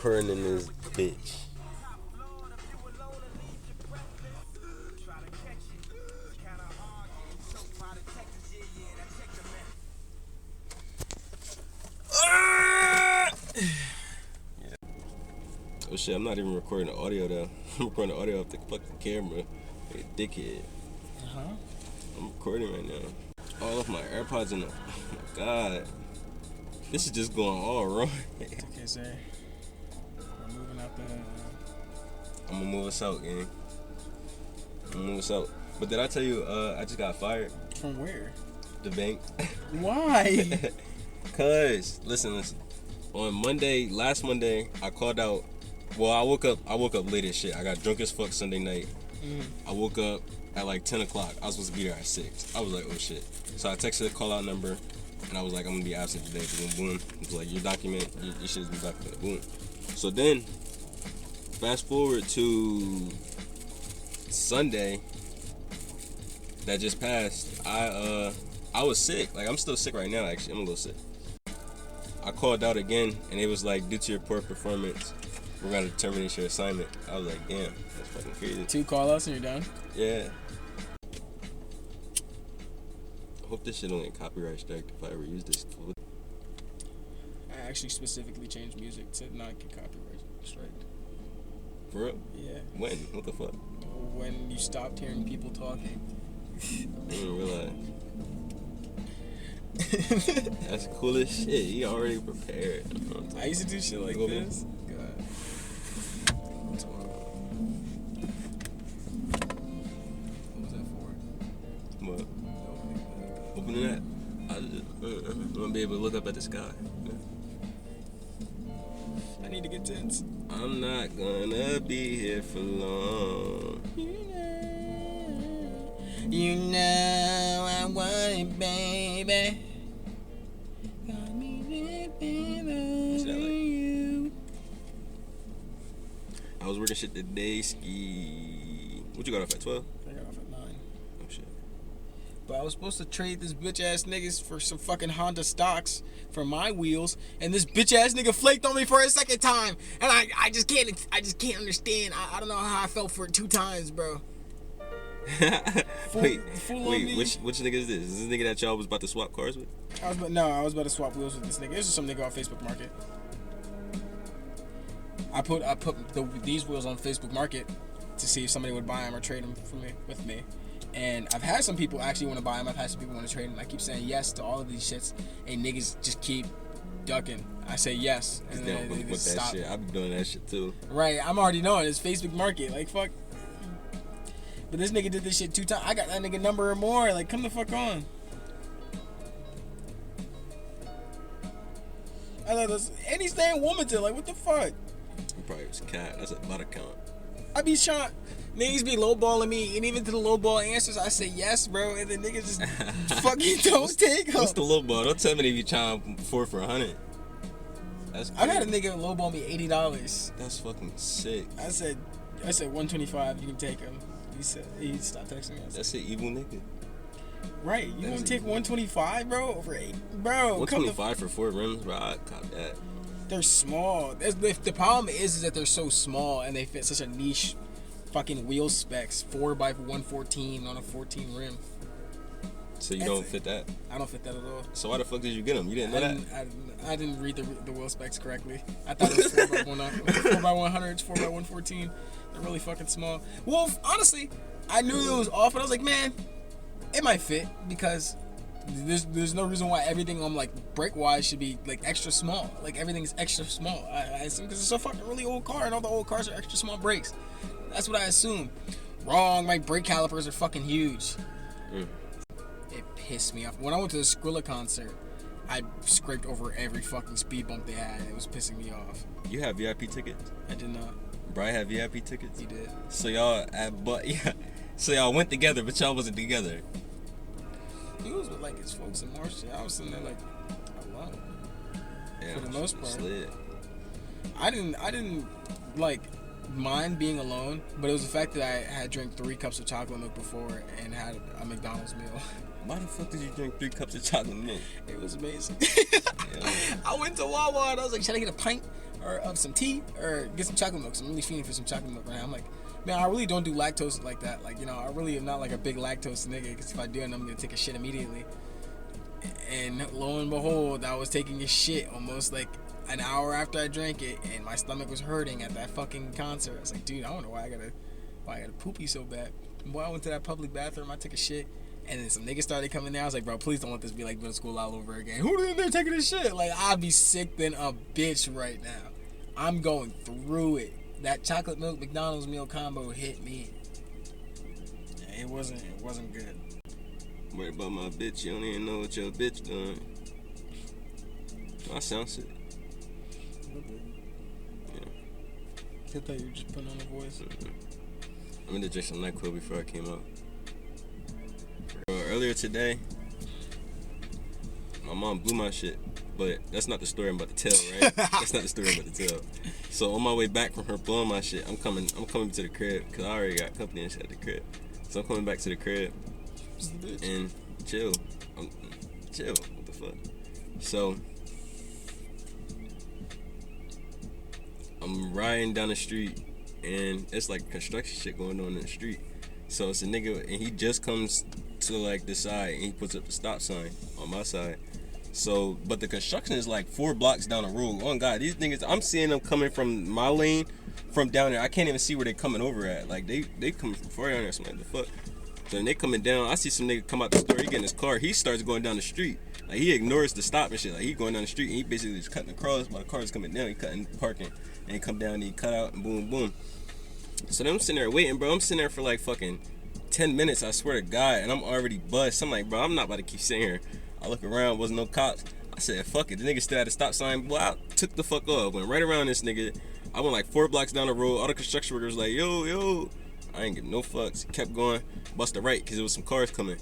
recording in this bitch. Oh shit, I'm not even recording the audio though. I'm recording the audio off the fucking camera. Like a dickhead. I'm recording right now. All of my AirPods in the... Oh my god. This is just going all wrong. Okay, sir. We're moving out the... I'm gonna move us out, gang. I'm gonna move us out. But did I tell you, I just got fired? From where? The bank. Why? Cause, listen. On Monday, last Monday, I called out. Well, I woke up late as shit. I got drunk as fuck Sunday night. I woke up at like 10 o'clock. I was supposed to be there at 6. I was like, oh shit. So I texted the call out number, and I was like, I'm gonna be absent today. Boom, boom. It was like, your shit is be documented. Boom. So then, fast forward to Sunday that just passed. I was sick. Like, I'm still sick right now, actually. I'm a little sick. I called out again, and it was like, due to your poor performance, we're gonna terminate your assignment. I was like, damn, that's fucking crazy. 2 call-outs and you're done? Yeah. I hope this shit don't get copyright strike if I ever use this code. I actually specifically changed music to not get copyright strike. For real? Yeah. When? What the fuck? When you stopped hearing people talking. I didn't realize. That's cool as shit. You already prepared. I used to do shit like this. God. What was that for? What? Opening that? I just I'm gonna be able to look up at the sky. I need to get tense. I'm not gonna be here for long. You know I want it, baby. Got me What's that like? I was working shit today, ski. What you got off at 12? I got off at 9. Oh shit. But I was supposed to trade this bitch ass niggas for some fucking Honda stocks for my wheels, and this bitch ass nigga flaked on me for a second time, and I just can't understand. I don't know how I felt for it 2 times, bro. Wait, which nigga is this? Is this nigga that y'all was about to swap cars with? I was about to swap wheels with this nigga. This is some nigga on Facebook Market. I put these wheels on Facebook Market to see if somebody would buy them or trade them with me. And I've had some people actually want to buy them. I've had some people want to trade them. I keep saying yes to all of these shits, and niggas just keep ducking. I say yes, and then they just stop. Shit. I've been doing that shit too. Right, I'm already knowing it's Facebook Market. Like fuck. But this nigga did this shit 2 times. I got that nigga number or more. Like, come the fuck on. I thought this, and he's staying Wilmington. Like, what the fuck? He probably was a cat. That's a lot of count. I be shot. Niggas be lowballing me, and even to the lowball answers, I say yes, bro. And the niggas just fucking don't take them. What's the lowball? Don't tell me if you trying for 100. That's crazy. I got a nigga lowball me $80. That's fucking sick. I said 125. You can take him. He stopped texting me. That's an evil nigga. Right, you gonna take 125, bro? Over 8, bro. 125 for 4 rims, bro. I cop that. They're small. The problem is that they're so small and they fit such a niche fucking wheel specs. 4x114 on a 14 rim. So you don't fit that? I don't fit that at all. So why the fuck did you get them? You didn't know that? I didn't read the wheel specs correctly. I thought it was 4x100, 4x114. They're really fucking small. Well, honestly, I knew it was off, but I was like, man, it might fit because there's no reason why everything on like brake wise should be like extra small. Like everything's extra small. I assume because it's a fucking really old car and all the old cars are extra small brakes. That's what I assume. Wrong. My brake calipers are fucking huge. It pissed me off. When I went to the Skrilla concert, I scraped over every fucking speed bump they had. It was pissing me off. You have VIP tickets? I did not. Brian had VIP tickets? He did. So y'all so y'all went together, but y'all wasn't together. He was with like his folks in Marshall. I was sitting there like alone. Yeah, for the most part. Slid. I didn't like mind being alone, but it was the fact that I had drank 3 cups of chocolate milk before and had a McDonald's meal. Why the fuck did you drink 3 cups of chocolate milk? It was amazing. Yeah. I went to Wawa and I was like, should I get a pint or of some tea or get some chocolate milk. So I'm really feeling for some chocolate milk right now. I'm like, man, I really don't do lactose like that. Like, you know, I really am not like a big lactose nigga, because if I do, then I'm gonna take a shit immediately. And lo and behold, I was taking a shit almost like an hour after I drank it, and my stomach was hurting at that fucking concert. I was like, dude, I don't know why I gotta poopy so bad. Boy, I went to that public bathroom, I took a shit, and then some niggas started coming there. I was like, bro, please don't let this be like middle school all over again. Who in there taking this shit? Like, I'd be sick than a bitch right now. I'm going through it. That chocolate milk McDonald's meal combo hit me. It wasn't good. Worried about my bitch, you don't even know what your bitch doing. I sound sick. Yeah. I thought you were just putting on a voice. I'm in the drink some NyQuil before I came out. Earlier today, my mom blew my shit, but that's not the story I'm about to tell, right? That's not the story I'm about to tell. So on my way back from her blowing my shit, I'm coming to the crib, because I already got company and shit at the crib. So I'm coming back to the crib and chill. Chill. What the fuck? So I'm riding down the street, and it's like construction shit going on in the street. So it's a nigga, and he just comes to like the side, and he puts up the stop sign on my side. So, but the construction is like 4 blocks down the road. Oh God, these niggas, I'm seeing them coming from my lane, from down there. I can't even see where they coming over at. Like they coming from far down there. So I'm like, the fuck? So then they coming down. I see some nigga come out the store. He get in his car. He starts going down the street. Like he ignores the stop and shit. Like he going down the street, and he basically just cutting across while the car is coming down. He cutting parking, and he come down and he cut out, and boom, boom. So then I'm sitting there waiting, bro. I'm sitting there for like fucking 10 minutes, I swear to God, and I'm already buzzed. I'm like, bro, I'm not about to keep sitting here. I look around, wasn't no cops. I said, fuck it. The nigga still had a stop sign. Boy, I took the fuck off. Went right around this nigga. I went like 4 blocks down the road. All the construction workers like, yo. I ain't give no fucks. Kept going. Bust the right, because there was some cars coming.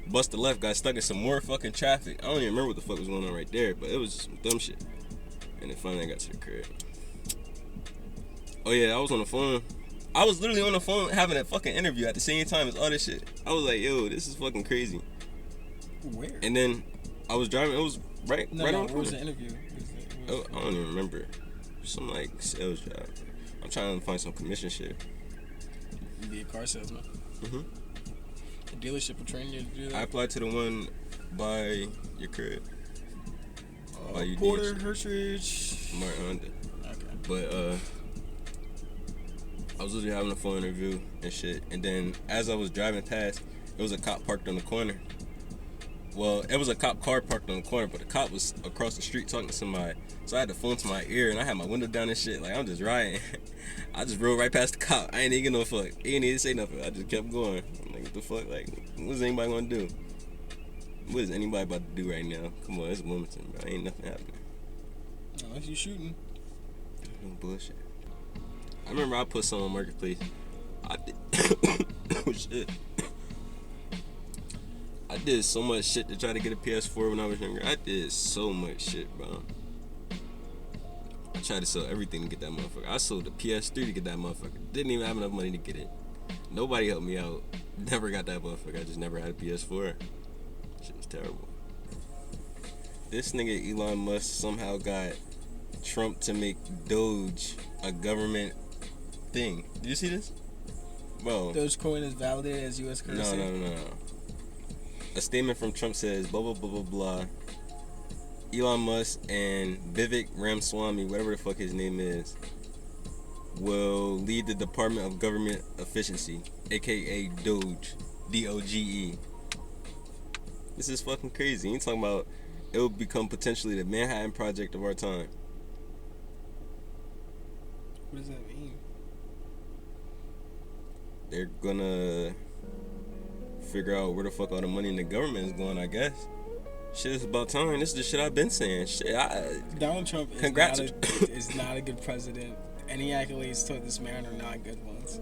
Bust the left, got stuck in some more fucking traffic. I don't even remember what the fuck was going on right there, but it was just some dumb shit. And then finally I got to the crib. Oh yeah, I was on the phone. I was literally on the phone having a fucking interview at the same time as all this shit. I was like, yo, this is fucking crazy. Where? And then I was driving. It was right on the corner. Where was the interview? I don't even remember. Some like sales job. I'm trying to find some commission shit. You be a car salesman. Mm-hmm. A dealership will train you to do that. I applied to the one by your crib. By UD. Porter, Hershridge. Martin Honda. Okay. But I was literally having a phone interview and shit, and then as I was driving past, there was a cop parked on the corner. Well, it was a cop car parked on the corner, but the cop was across the street talking to somebody. So I had the phone to my ear, and I had my window down and shit. Like, I'm just riding. I just rode right past the cop. I ain't even give no fuck. He ain't even say nothing. I just kept going. I'm like, what the fuck? Like, what is anybody gonna do? What is anybody about to do right now? Come on, it's Wilmington, bro. Ain't nothing happening. Unless you shooting. No bullshit. I remember I put some on Marketplace. I did. Oh, shit. I did so much shit to try to get a PS4 when I was younger. I did so much shit, bro. I tried to sell everything to get that motherfucker. I sold the PS3 to get that motherfucker. Didn't even have enough money to get it. Nobody helped me out. Never got that motherfucker. I just never had a PS4. Shit was terrible. This nigga Elon Musk somehow got Trump to make Doge a government thing. Did you see this? Bro. Dogecoin is validated as U.S. currency? No. A statement from Trump says, blah, blah, blah, blah, blah. Elon Musk and Vivek Ramaswamy, whatever the fuck his name is, will lead the Department of Government Efficiency, aka Doge, D-O-G-E. This is fucking crazy. He's talking about it will become potentially the Manhattan Project of our time. What does that mean? They're gonna figure out where the fuck all the money in the government is going, I guess. Shit, it's about time. This is the shit I've been saying. Shit, Donald Trump is not a good president. Any accolades to this man are not good ones.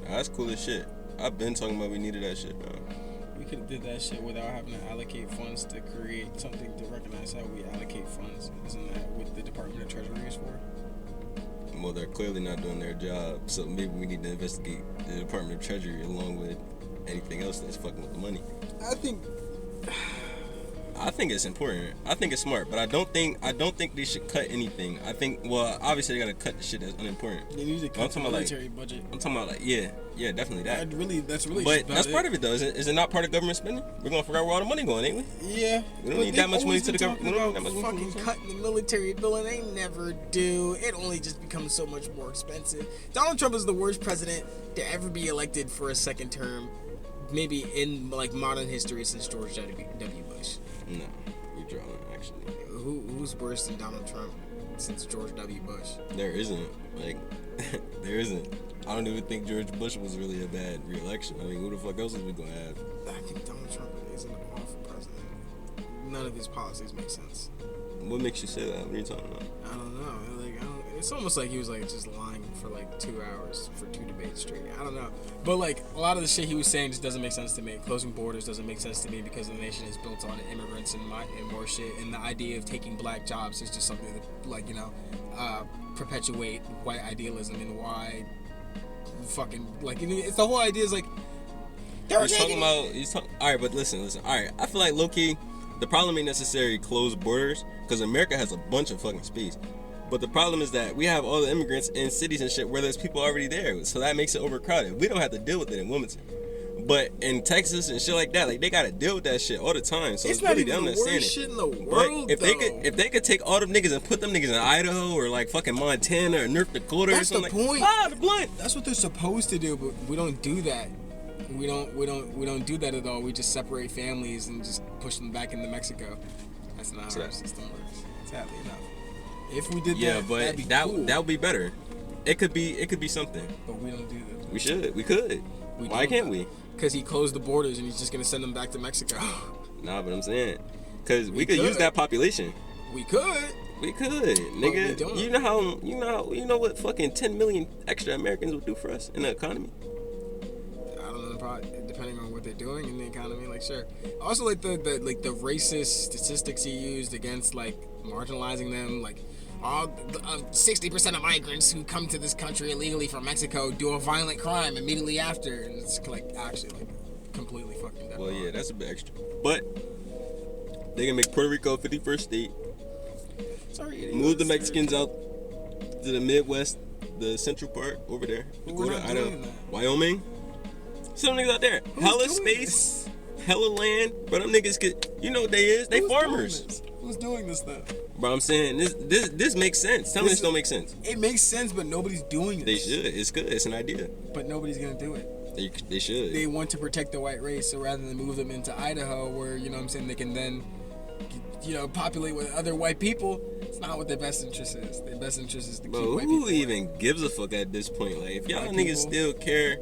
That's cool as shit. I've been talking about we needed that shit, bro. We could have did that shit without having to allocate funds to create something to recognize how we allocate funds. Isn't that what the Department of Treasury is for? Well, they're clearly not doing their job, so maybe we need to investigate the Department of Treasury along with anything else that's fucking with the money. I think I think it's important. I think it's smart, but I don't think they should cut anything. I think, well, obviously they gotta cut the shit that's unimportant. They need to cut the military budget. I'm talking about like, yeah, definitely that. That's really. But that's part of it though. Is it not part of government spending? We're gonna figure out where all the money going, ain't we? Yeah. We don't need that much money to the government. We don't need that much fucking cutting the military bill, and they never do. It only just becomes so much more expensive. Donald Trump is the worst president to ever be elected for a second term, maybe in like modern history since George W. Bush. No, you're drawing actually. Who's worse than Donald Trump since George W. Bush? There isn't. Like, there isn't. I don't even think George Bush was really a bad re-election. I mean, who the fuck else is we gonna have? I think Donald Trump is an awful president. None of his policies make sense. What makes you say that? What are you talking about? I don't know. It's almost like he was like just lying for like 2 hours for 2 debates straight. I don't know. But like a lot of the shit he was saying just doesn't make sense to me. Closing borders doesn't make sense to me because the nation is built on immigrants and more shit. And the idea of taking black jobs is just something that, like, perpetuate white idealism and why fucking, like, it's the whole idea is like alright, but listen, alright, I feel like low-key the problem ain't necessarily closed borders, because America has a bunch of fucking space, but the problem is that we have all the immigrants in cities and shit where there's people already there, so that makes it overcrowded. We don't have to deal with it in Wilmington, but in Texas and shit like that, like, they gotta deal with that shit all the time, so it's really them that saying it. Shit in the world, but if they could take all them niggas and put them niggas in Idaho or like fucking Montana or North Dakota or something, the point. The blunt. That's what they're supposed to do, but we don't do that. We don't do that at all. We just separate families and just push them back into Mexico. That's not how our system works. Sadly enough. If we did that, that'd be cool. That would be better. It could be something. But we don't do that. We should. We could. Why can't we? Because he closed the borders and he's just gonna send them back to Mexico. Nah, but I'm saying, because we could use that population. We could, nigga. You know what fucking 10 million extra Americans would do for us in the economy. I don't know, probably depending on what they're doing in the economy. Like, sure. Also, like the racist statistics he used against like marginalizing them, like. 60% of migrants who come to this country illegally from Mexico do a violent crime immediately after, and it's like actually like completely fucking dead. Well, yeah, that's a bit extra, but they can make Puerto Rico 51st state. Sorry, move the Mexicans out to the Midwest, the central part over there. Dakota, Idaho, Wyoming. Some niggas out there, hella space, hella land, but them niggas could, you know what they is? They farmers. Who's doing this though? But I'm saying this makes sense. Tell me this don't make sense. It makes sense, but nobody's doing it. They should. It's good. It's an idea. But nobody's gonna do it. They should. They want to protect the white race, so rather than move them into Idaho, where they can then, populate with other white people. It's not what their best interest is. Their best interest is to keep white people. Who even gives a fuck at this point? Like, if y'all niggas still care.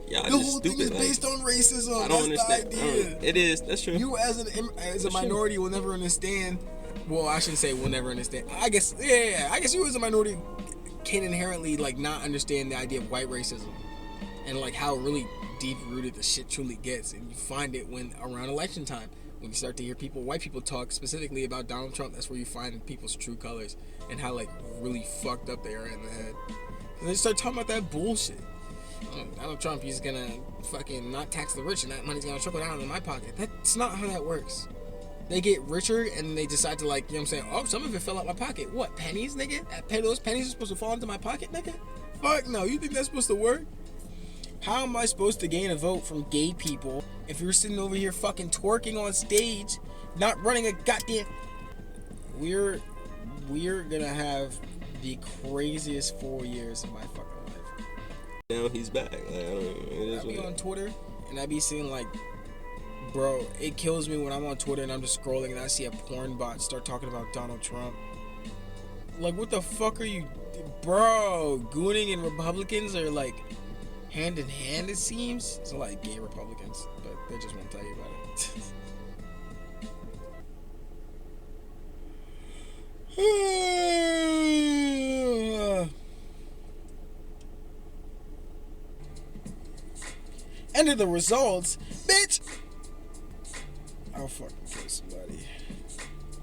Y'all the just whole stupid, thing is based on racism. I don't That's understand. the idea. It is. That's true. You as a minority will never understand. Well, I shouldn't say will never understand. I guess you as a minority can inherently like not understand the idea of white racism and like how really deep rooted the shit truly gets, and you find it when around election time. When you start to hear white people talk specifically about Donald Trump, that's where you find people's true colors and how like really fucked up they are in the head. And they start talking about that bullshit. Donald Trump, he's gonna fucking not tax the rich and that money's gonna trickle down in my pocket. That's not how that works. They get richer and they decide to like, oh, some of it fell out my pocket. What, pennies, nigga? Those pennies are supposed to fall into my pocket, nigga? Fuck no, you think that's supposed to work? How am I supposed to gain a vote from gay people if you're sitting over here fucking twerking on stage, not running a goddamn... We're gonna have the craziest 4 years of my fucking life. Now he's back. Like, I be on Twitter and I be seeing like, bro, it kills me when I'm on Twitter and I'm just scrolling and I see a porn bot start talking about Donald Trump. Like, what the fuck are you, bro? Gooning and Republicans are like hand in hand, it seems. It's like gay Republicans, but they just won't tell you about it. Enter the results. Big